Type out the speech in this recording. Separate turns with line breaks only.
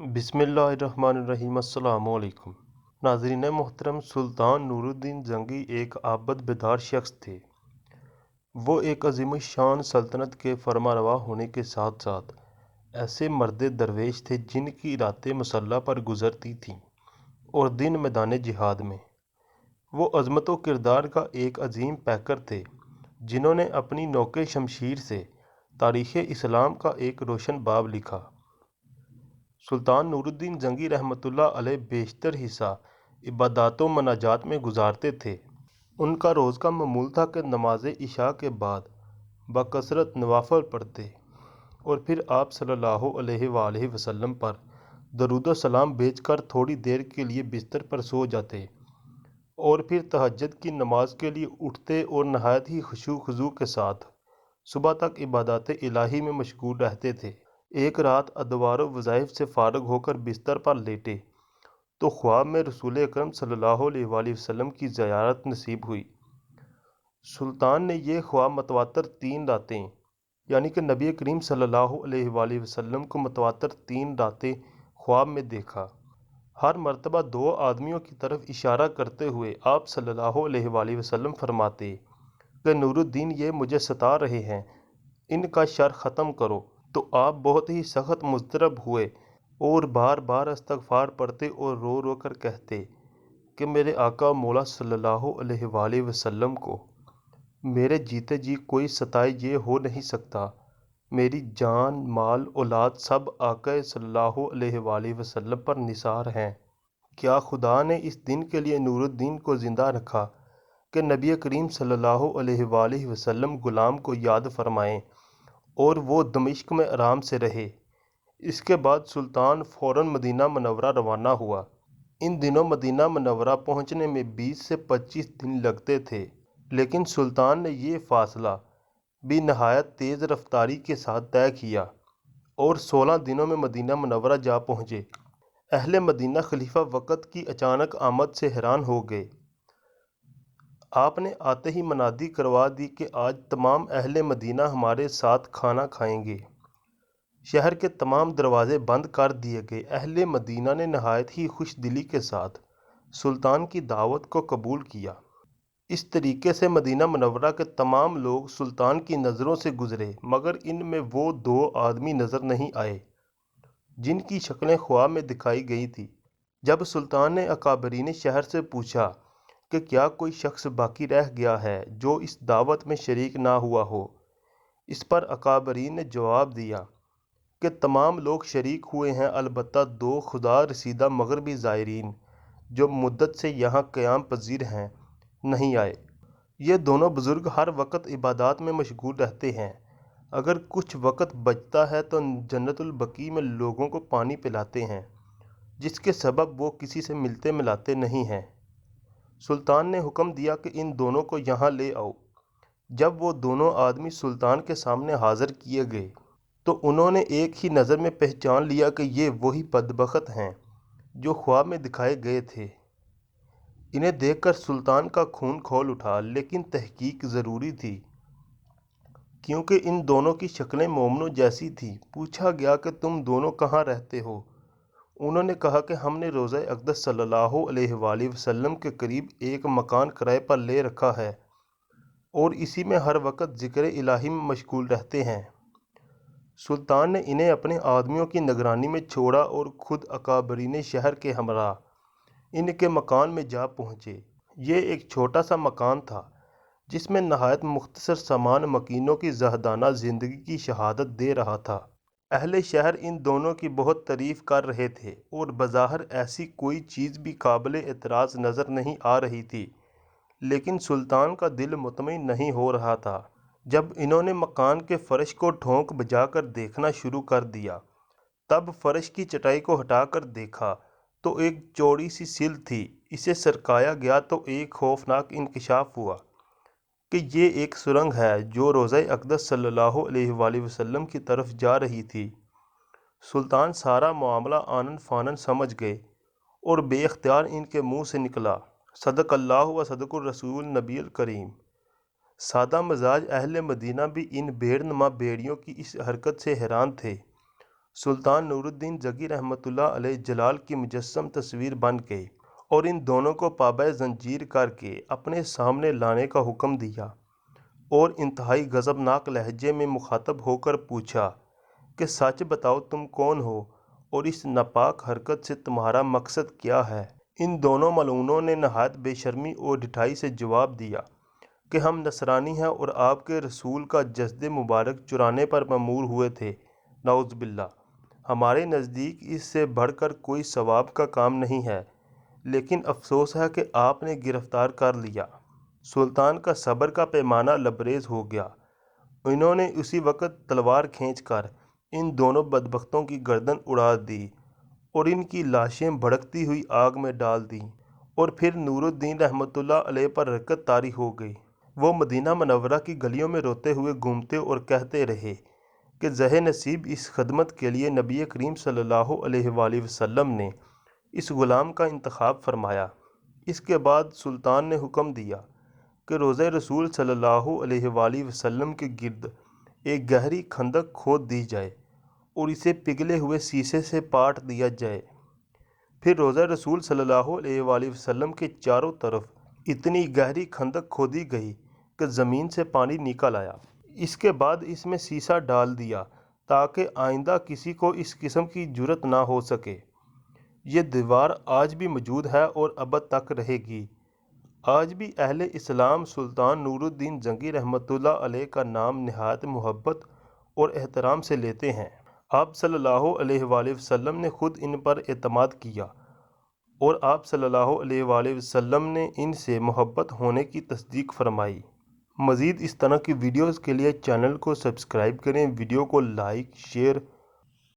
बिस्मिल्लाहिर्रहमानिर्रहीम। अस्सलामु अलैकुम। नाज़रीन मोहतरम, सुल्तान नूरुद्दीन जंगी एक आबद बेदार शख्स थे। वो एक अज़ीमुश्शान सल्तनत के फरमारवा होने के साथ साथ ऐसे मर्द दरवेश थे जिनकी रातें मसल्ला पर गुजरती थीं और दिन मैदान जिहाद में। वो अज़मत व किरदार का एक अजीम पैकर थे जिन्होंने अपनी नोके शमशीर से तारीख़ इस्लाम का एक रोशन बाब लिखा। सुल्तान नूरुद्दीन जंगी रहमतुल्लाह अलैह बेशतर हिस्सा इबादत व मनाजात में गुजारते थे। उनका रोज़ का मामूल था कि नमाज इशा के बाद बकसरत नवाफिल पढ़ते और फिर आप सल्लल्लाहु अलैहि वसल्लम पर दरूद व सलाम भेजकर थोड़ी देर के लिए बिस्तर पर सो जाते और फिर तहज्जुद की नमाज के लिए उठते और नहायत ही खुशू खुजू के साथ सुबह तक इबादत इलाही में मशगूल रहते थे। एक रात अदवार वज़ाइफ से फ़ारिग होकर बिस्तर पर लेटे तो ख्वाब में रसूल अकरम सल्लल्लाहु अलैहि वसल्लम की ज़ियारत नसीब हुई। सुल्तान ने यह ख्वाब मतवातर 3 रातें यानी कि नबी करीम सल्लल्लाहु अलैहि वसल्लम को मतवातर 3 रातें ख्वाब में देखा। हर मर्तबा 2 आदमियों की तरफ इशारा करते हुए आप सल्लल्लाहु अलैहि वसल्लम फरमाते कि नूरुद्दीन ये मुझे सता रहे हैं, इनका शर ख़त्म करो। तो आप बहुत ही सख्त मुज़तरब हुए और बार बार इस्तग़फ़ार पढ़ते और रो रो कर कहते कि मेरे आका मौला सल्लल्लाहु अलैहि वसल्लम को मेरे जीते जी कोई सताए ये हो नहीं सकता। मेरी जान, माल, औलाद सब आका सल्लल्लाहु अलैहि वसल्लम पर निसार हैं। क्या खुदा ने इस दिन के लिए नूरुद्दीन को ज़िंदा रखा कि नबी करीम सल्लल्लाहु अलैहि वसल्लम गुलाम को याद फरमाएं और वो दमिश्क में आराम से रहे। इसके बाद सुल्तान फ़ौरन मदीना मुनव्वरा रवाना हुआ। इन दिनों मदीना मुनव्वरा पहुंचने में 20 से 25 दिन लगते थे, लेकिन सुल्तान ने ये फ़ासला भी नहायत तेज़ रफ्तारी के साथ तय किया और 16 दिनों में मदीना मुनव्वरा जा पहुँचे। अहले मदीना खलीफा वक़्त की अचानक आमद से हैरान हो गए। आपने आते ही मनादी करवा दी कि आज तमाम अहले मदीना हमारे साथ खाना खाएंगे। शहर के तमाम दरवाज़े बंद कर दिए गए। अहले मदीना ने नहायत ही खुश दिली के साथ सुल्तान की दावत को कबूल किया। इस तरीके से मदीना मुनव्वरा के तमाम लोग सुल्तान की नज़रों से गुज़रे, मगर इनमें वो 2 आदमी नज़र नहीं आए जिनकी शक्लें ख्वाब में दिखाई गई थी। जब सुल्तान ने अकाबरीन शहर से पूछा कि क्या कोई शख्स बाकी रह गया है जो इस दावत में शरीक ना हुआ हो, इस पर अकाबरीन ने जवाब दिया कि तमाम लोग शरीक हुए हैं, अलबत्ता 2 खुदा रसीदा मगरबी ज़ायरीन जो मुद्दत से यहाँ क़याम पज़ीर हैं नहीं आए। ये दोनों बुज़ुर्ग हर वक्त इबादत में मशगूल रहते हैं। अगर कुछ वक्त बचता है तो जन्नतुल बकी में लोगों को पानी पिलाते हैं, जिसके सबब वो किसी से मिलते मिलाते नहीं हैं। सुल्तान ने हुक्म दिया कि इन दोनों को यहाँ ले आओ। जब वो दोनों आदमी सुल्तान के सामने हाज़िर किए गए तो उन्होंने एक ही नज़र में पहचान लिया कि ये वही बदबख्त हैं जो ख्वाब में दिखाए गए थे। इन्हें देखकर सुल्तान का खून खौल उठा, लेकिन तहकीक ज़रूरी थी क्योंकि इन दोनों की शक्लें मोमनों जैसी थी। पूछा गया कि तुम दोनों कहाँ रहते हो? उन्होंने कहा कि हमने रोज़ा अक़दस सल्लल्लाहु अलैहि वसल्लम के करीब एक मकान किराए पर ले रखा है और इसी में हर वक्त ज़िक्र इलाही में मशगूल रहते हैं। सुल्तान ने इन्हें अपने आदमियों की निगरानी में छोड़ा और ख़ुद अकाबरीन शहर के हमरा इनके मकान में जा पहुँचे। ये एक छोटा सा मकान था जिसमें नहायत मुख्तसर सामान मकीनों की ज़हदाना ज़िंदगी की शहादत दे रहा था। अहले शहर इन दोनों की बहुत तारीफ़ कर रहे थे और बज़ाहिर ऐसी कोई चीज़ भी काबिल एतराज़ नज़र नहीं आ रही थी, लेकिन सुल्तान का दिल मुतमईन नहीं हो रहा था। जब इन्होंने मकान के फ़र्श को ठोंक बजाकर देखना शुरू कर दिया, तब फ़र्श की चटाई को हटाकर देखा तो एक चौड़ी सी सिल थी। इसे सरकाया गया तो एक खौफनाक इंकशाफ हुआ कि ये एक सुरंग है जो रोज़ा अक़दस सल्लल्लाहु अलैहि वसल्लम की तरफ जा रही थी। सुल्तान सारा मामला आनन फानन समझ गए और बेख्तियार इनके मुंह से निकला, सदक़ल्लाहु व सदक़ुर रसूल नबील करीम। सादा मजाज अहले मदीना भी इन भेड़नुमा भेड़ियों की इस हरकत से हैरान थे। سلطان نورالدین جنگی رحمۃ اللہ علیہ جلال کی مجسم تصویر بن گئی اور ان دونوں کو پابہ زنجیر کر کے اپنے سامنے لانے کا حکم دیا اور انتہائی غضبناک لہجے میں مخاطب ہو کر پوچھا کہ سچ بتاؤ تم کون ہو اور اس ناپاک حرکت سے تمہارا مقصد کیا ہے؟ ان دونوں ملعونوں نے نہایت بے شرمی اور ڈھٹائی سے جواب دیا کہ ہم نصرانی ہیں اور آپ کے رسول کا جسد مبارک چرانے پر مأمور ہوئے تھے۔ نعوذ باللہ، ہمارے نزدیک اس سے بڑھ کر کوئی ثواب کا کام نہیں ہے، لیکن افسوس ہے کہ آپ نے گرفتار کر لیا۔ سلطان کا صبر کا پیمانہ لبریز ہو گیا۔ انہوں نے اسی وقت تلوار کھینچ کر ان دونوں بدبختوں کی گردن اڑا دی اور ان کی لاشیں بھڑکتی ہوئی آگ میں ڈال دیں، اور پھر نورالدین رحمۃ اللہ علیہ پر رکت طاری ہو گئی۔ وہ مدینہ منورہ کی گلیوں میں روتے ہوئے گھومتے اور کہتے رہے کہ زہ نصیب اس خدمت کے لیے نبی کریم صلی اللہ علیہ وآلہ وسلم نے اس غلام کا انتخاب فرمایا۔ اس کے بعد سلطان نے حکم دیا کہ روضہ رسول صلی اللہ علیہ وآلہ وسلم کے گرد ایک گہری خندق کھود دی جائے اور اسے پگھلے ہوئے سیسے سے پاٹ دیا جائے۔ پھر روضہ رسول صلی اللہ علیہ وآلہ وسلم کے چاروں طرف اتنی گہری خندق کھودی گئی کہ زمین سے پانی نکل آیا۔ اس کے بعد اس میں سیسا ڈال دیا تاکہ آئندہ کسی کو اس قسم کی جرات نہ ہو سکے۔ یہ دیوار آج بھی موجود ہے اور ابد تک رہے گی۔ آج بھی اہل اسلام سلطان نورالدین جنگی رحمۃ اللہ علیہ کا نام نہایت محبت اور احترام سے لیتے ہیں۔ آپ صلی اللہ علیہ وآلہ وسلم نے خود ان پر اعتماد کیا اور آپ صلی اللہ علیہ وآلہ وسلم نے ان سے محبت ہونے کی تصدیق فرمائی۔ مزید اس طرح کی ویڈیوز کے لیے چینل کو سبسکرائب کریں، ویڈیو کو لائک، شیئر